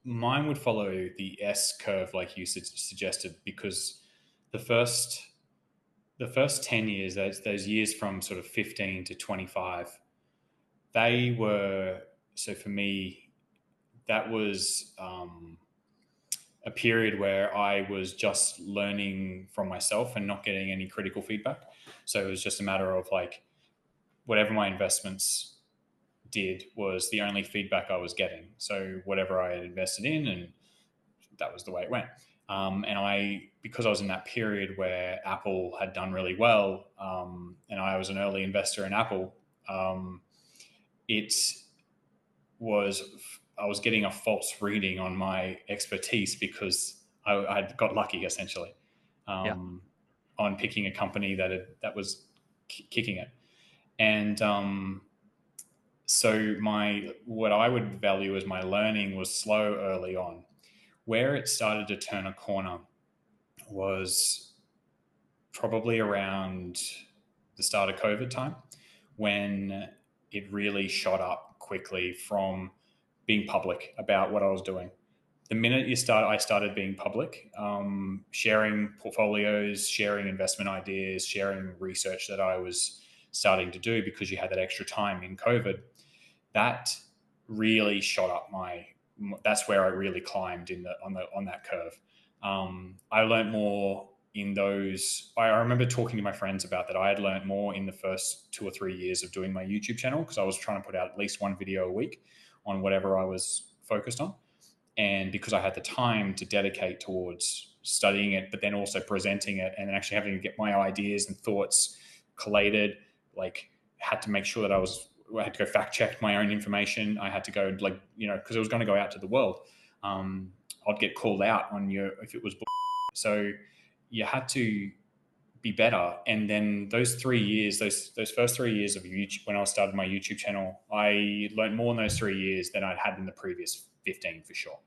Mine would follow the S curve, like you suggested, because the first the first 10 years, those years from sort of 15 to 25, they were, so for me, that was a period where I was just learning from myself and not getting any critical feedback. So it was just a matter of like whatever my investments did was the only feedback I was getting. So whatever I had invested in, and that was the way it went. And because I was in that period where Apple had done really well, and I was an early investor in Apple, um, it was I was getting a false reading on my expertise because I got lucky essentially Yeah. um, on picking a company that was kicking it, and so my what I would value as my learning was slow early on. Where it started to turn a corner was probably around the start of COVID time when it really shot up quickly from being public about what I was doing. The minute I started being public, sharing portfolios, sharing investment ideas, sharing research that I was starting to do because you had that extra time in COVID. That really shot up my. That's where I really climbed on that curve. I learned more in those. I remember talking to my friends about that. I had learned more in the first 2 or 3 years of doing my YouTube channel because I was trying to put out at least one video a week on whatever I was focused on, and because I had the time to dedicate towards studying it, but then also presenting it, and then actually having to get my ideas and thoughts collated, like had to make sure that I had to go fact check my own information. I had to go because it was going to go out to the world. Um, I'd get called out on your if it was so you had to be better. And then those 3 years, those first 3 years of YouTube, when I started my YouTube channel, I learned more in those 3 years than I'd had in the previous 15 for sure.